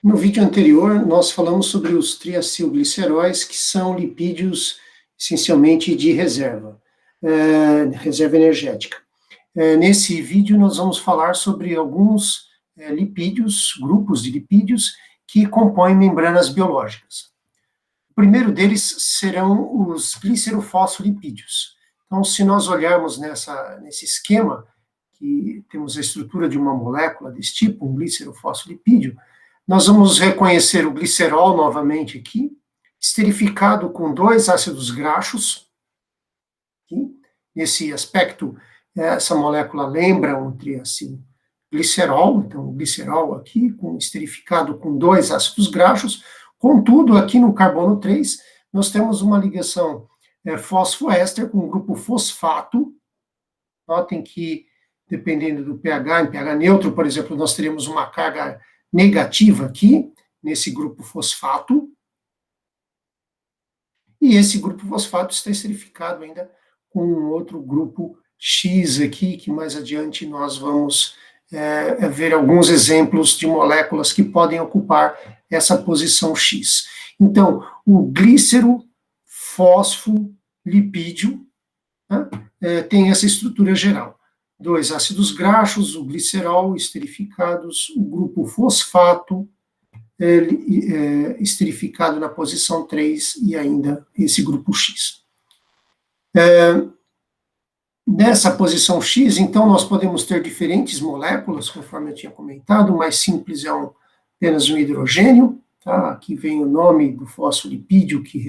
No vídeo anterior, nós falamos sobre os triacilgliceróis, que são lipídios essencialmente de reserva, reserva energética. Nesse vídeo, nós vamos falar sobre alguns lipídios, grupos de lipídios, que compõem membranas biológicas. O primeiro deles serão os glicerofosfolipídios. Então, se nós olharmos nesse esquema, que temos a estrutura de uma molécula desse tipo, um glicerofosfolipídio, nós vamos reconhecer o glicerol novamente aqui, esterificado com 2 ácidos graxos. Aqui. Nesse aspecto, essa molécula lembra um triacilglicerol, então o glicerol aqui, esterificado com 2 ácidos graxos. Contudo, aqui no carbono 3, nós temos uma ligação fosfoéster com o grupo fosfato. Notem que, dependendo do pH, em pH neutro, por exemplo, nós teremos uma carga negativa aqui, nesse grupo fosfato, e esse grupo fosfato está esterificado ainda com um outro grupo X aqui, que mais adiante nós vamos ver alguns exemplos de moléculas que podem ocupar essa posição X. Então, o glicerofosfolipídio tem essa estrutura geral. 2 ácidos graxos, o glicerol, esterificados, o grupo fosfato, esterificado na posição 3, e ainda esse grupo X. Nessa posição X, então, nós podemos ter diferentes moléculas, conforme eu tinha comentado. O mais simples é apenas um hidrogênio. Tá? Aqui vem o nome do fosfolipídio que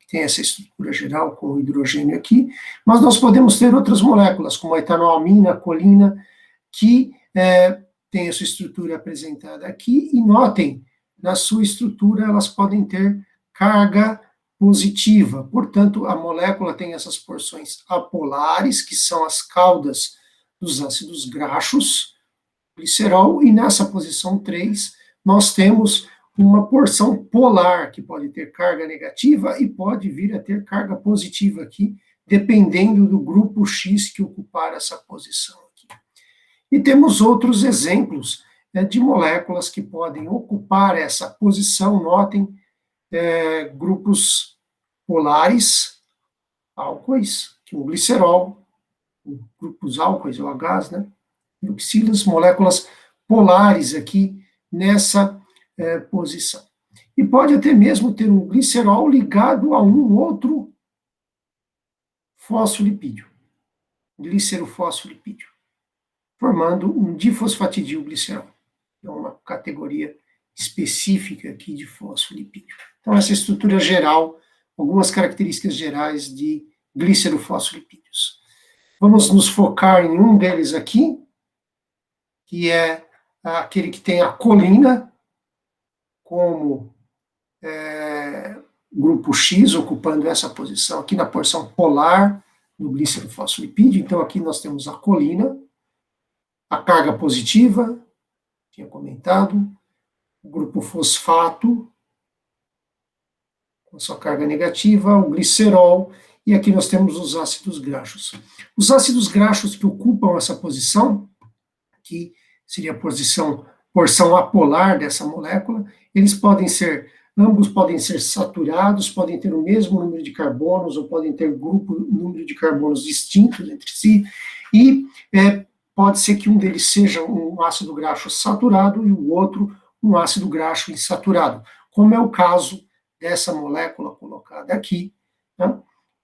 tem essa estrutura geral com o hidrogênio aqui, mas nós podemos ter outras moléculas, como a etanolamina, a colina, que tem a sua estrutura apresentada aqui, e notem, na sua estrutura elas podem ter carga positiva, portanto, a molécula tem essas porções apolares, que são as caudas dos ácidos graxos, glicerol, e nessa posição 3, nós temos uma porção polar, que pode ter carga negativa e pode vir a ter carga positiva aqui, dependendo do grupo X que ocupar essa posição aqui. E temos outros exemplos de moléculas que podem ocupar essa posição. Notem, grupos polares, álcoois, que o glicerol, grupos álcoois, OHs, né? Oxilas, moléculas polares aqui nessa posição. E pode até mesmo ter um glicerol ligado a um outro fosfolipídio, glicerofosfolipídio, formando um difosfatidilglicerol. É uma categoria específica aqui de fosfolipídio. Então, essa estrutura geral, algumas características gerais de glicerofosfolipídios. Vamos nos focar em um deles aqui, que é aquele que tem a colina como grupo X, ocupando essa posição aqui na porção polar do glicerofosfolipídio. Então, aqui nós temos a colina, a carga positiva, tinha comentado, o grupo fosfato, com a sua carga negativa, o glicerol, e aqui nós temos os ácidos graxos. Os ácidos graxos que ocupam essa posição, que seria a porção apolar dessa molécula, ambos podem ser saturados, podem ter o mesmo número de carbonos, ou podem ter número de carbonos distintos entre si, e pode ser que um deles seja um ácido graxo saturado e o outro um ácido graxo insaturado, como é o caso dessa molécula colocada aqui, né,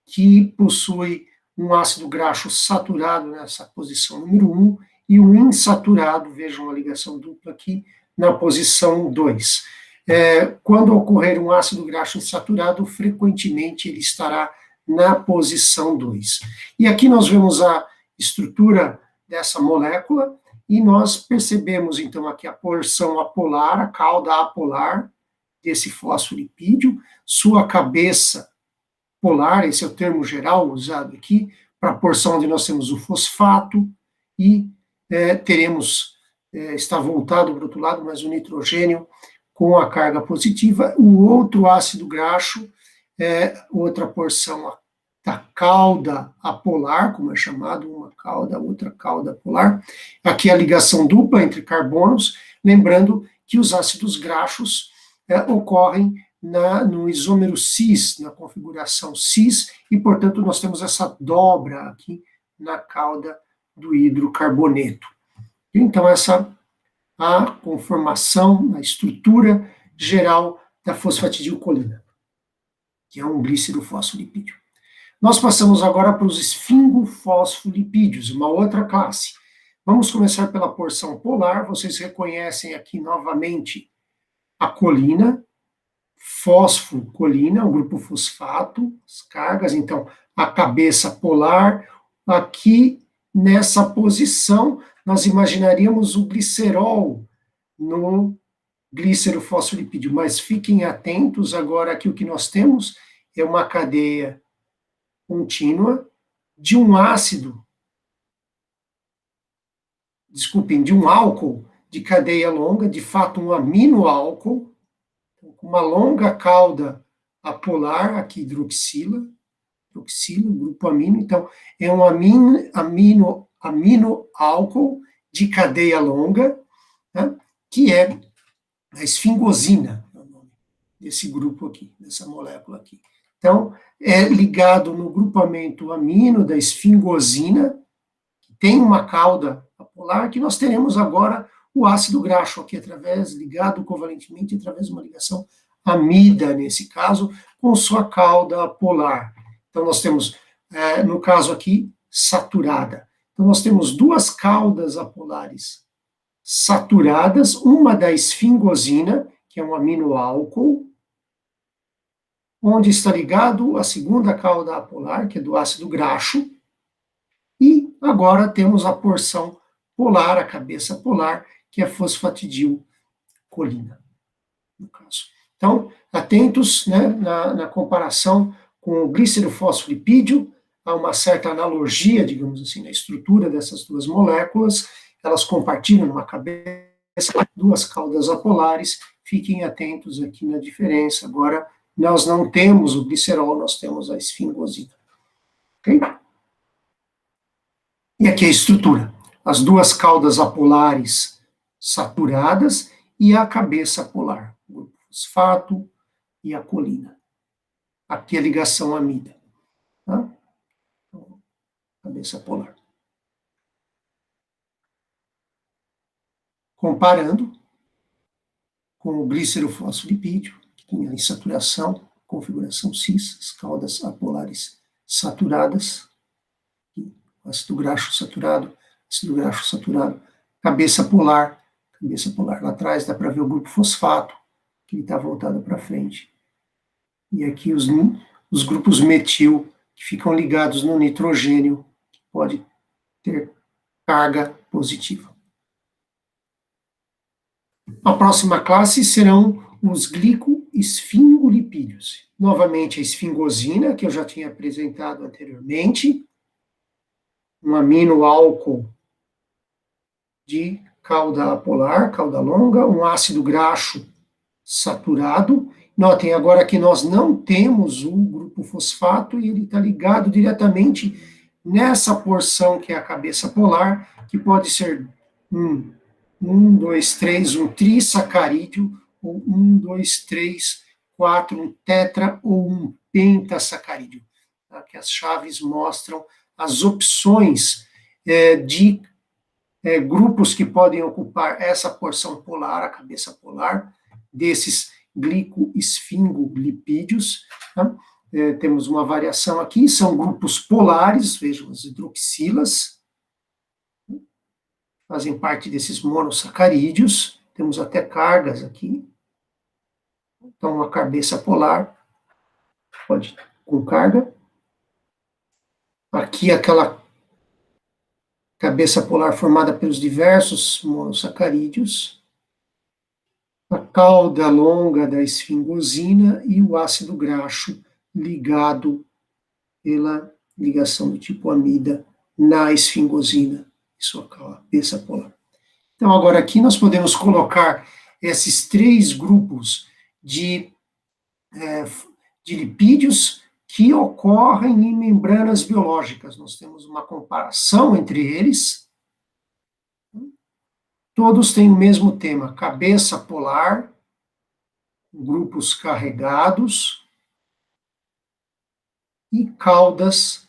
que possui um ácido graxo saturado nessa posição número 1 e um insaturado, vejam a ligação dupla aqui, na posição 2. Quando ocorrer um ácido graxo insaturado, frequentemente ele estará na posição 2. E aqui nós vemos a estrutura dessa molécula, e nós percebemos, então, aqui a porção apolar, a cauda apolar desse fosfolipídio, sua cabeça polar, esse é o termo geral usado aqui, para a porção onde nós temos o fosfato, e está voltado para o outro lado, mas o nitrogênio com a carga positiva, o outro ácido graxo, outra porção da cauda apolar, como é chamado, uma cauda, outra cauda polar. Aqui a ligação dupla entre carbonos, lembrando que os ácidos graxos ocorrem no isômero cis, na configuração cis, e, portanto, nós temos essa dobra aqui na cauda do hidrocarboneto. Então, essa a conformação, a estrutura geral da fosfatidilcolina, que é um glícero-fosfolipídio. Nós passamos agora para os esfingofosfolipídios, uma outra classe. Vamos começar pela porção polar. Vocês reconhecem aqui novamente a colina, fosfocolina, o grupo fosfato, as cargas. Então, a cabeça polar. Aqui, nessa posição, nós imaginaríamos o glicerol no glícero-fosfolipídio, mas fiquem atentos agora que o que nós temos é uma cadeia contínua de um ácido, de um álcool de cadeia longa, de fato um aminoálcool, com uma longa cauda apolar, aqui hidroxila, o grupo amino, então é um aminoálcool de cadeia longa, né, que é a esfingosina, é o nome desse grupo aqui, dessa molécula aqui. Então, é ligado no grupamento amino da esfingosina, que tem uma cauda apolar, que nós teremos agora o ácido graxo aqui, ligado covalentemente através de uma ligação amida, nesse caso, com sua cauda apolar. Então, nós temos, no caso aqui, saturada. Então, nós temos duas caudas apolares saturadas, uma da esfingosina, que é um aminoálcool, onde está ligado a segunda cauda apolar, que é do ácido graxo, e agora temos a porção polar, a cabeça polar, que é a fosfatidilcolina, no caso. Então, atentos, né, na comparação com o glícero-fosfolipídio, há uma certa analogia, digamos assim, na estrutura dessas duas moléculas, elas compartilham uma cabeça, duas caudas apolares, fiquem atentos aqui na diferença. Agora, nós não temos o glicerol, nós temos a esfingosina. Ok? E aqui a estrutura. As duas caudas apolares saturadas e a cabeça polar, o grupo fosfato e a colina. Aqui a ligação amida. Tá? Cabeça polar. Comparando com o glícero-fosfolipídio, que tem a insaturação, configuração cis, as caudas apolares saturadas, ácido graxo saturado, cabeça polar, lá atrás dá para ver o grupo fosfato, que ele está voltado para frente. E aqui os grupos metil, que ficam ligados no nitrogênio, que pode ter carga positiva. A próxima classe serão os glicoesfingolipídios. Novamente a esfingosina, que eu já tinha apresentado anteriormente, um aminoálcool de cauda apolar, cauda longa, um ácido graxo saturado. Notem agora que nós não temos o grupo fosfato e ele está ligado diretamente nessa porção que é a cabeça polar, que pode ser um 2, 3, um trissacarídeo, ou 1, 2, 3, 4, um tetra ou um pentasacarídeo, tá? Que as chaves mostram as opções de grupos que podem ocupar essa porção polar, a cabeça polar, desses glicoesfingolipídios. Tá? Temos uma variação aqui, são grupos polares, vejam as hidroxilas, fazem parte desses monossacarídeos, temos até cargas aqui. Então, a cabeça polar, pode com carga. Aqui, aquela cabeça polar formada pelos diversos monossacarídeos. A cauda longa da esfingosina e o ácido graxo ligado pela ligação do tipo amida na esfingosina e sua cabeça polar. Então, agora aqui nós podemos colocar esses três grupos de lipídios que ocorrem em membranas biológicas. Nós temos uma comparação entre eles. Todos têm o mesmo tema, cabeça polar, grupos carregados e caudas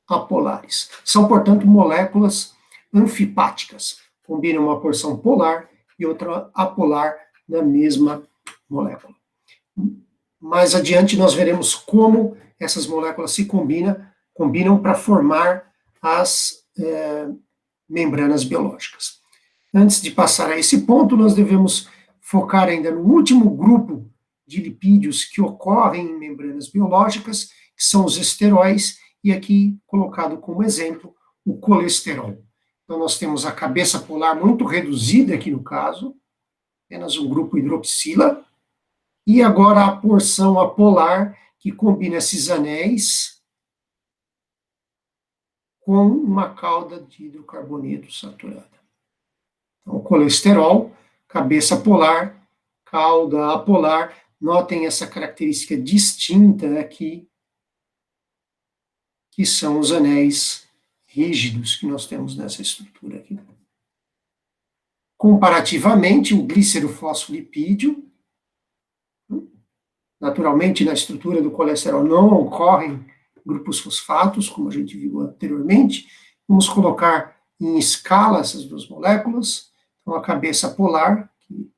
apolares. São, portanto, moléculas anfipáticas. Combinam uma porção polar e outra apolar na mesma molécula. Mais adiante nós veremos como essas moléculas se combinam para formar as membranas biológicas. Antes de passar a esse ponto, nós devemos focar ainda no último grupo de lipídios que ocorrem em membranas biológicas, que são os esteróis, e aqui colocado como exemplo o colesterol. Então nós temos a cabeça polar muito reduzida aqui no caso, apenas um grupo hidroxila, e agora a porção apolar que combina esses anéis com uma cauda de hidrocarboneto saturada. Então, o colesterol, cabeça polar, cauda apolar, notem essa característica distinta aqui, que são os anéis rígidos que nós temos nessa estrutura aqui. Comparativamente, o glicerofosfolipídio, naturalmente, na estrutura do colesterol não ocorrem grupos fosfatos, como a gente viu anteriormente. Vamos colocar em escala essas duas moléculas. Então, a cabeça polar, que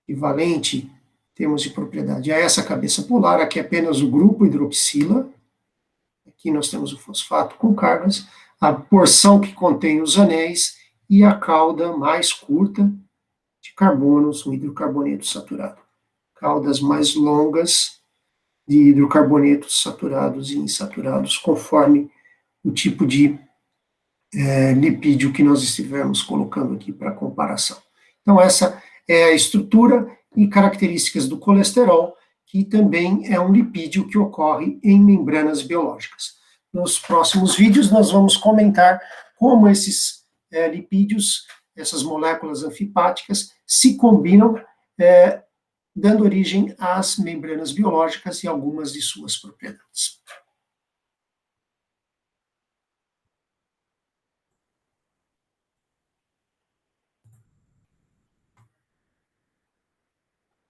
equivalente em termos de propriedade a essa cabeça polar, aqui é apenas o grupo hidroxila. Aqui nós temos o fosfato com cargas, a porção que contém os anéis e a cauda mais curta de carbonos, o hidrocarboneto saturado. Caudas mais longas de hidrocarbonetos saturados e insaturados, conforme o tipo de lipídio que nós estivermos colocando aqui para comparação. Então, essa é a estrutura e características do colesterol, que também é um lipídio que ocorre em membranas biológicas. Nos próximos vídeos, nós vamos comentar como esses lipídios, essas moléculas anfipáticas, se combinam, dando origem às membranas biológicas e algumas de suas propriedades.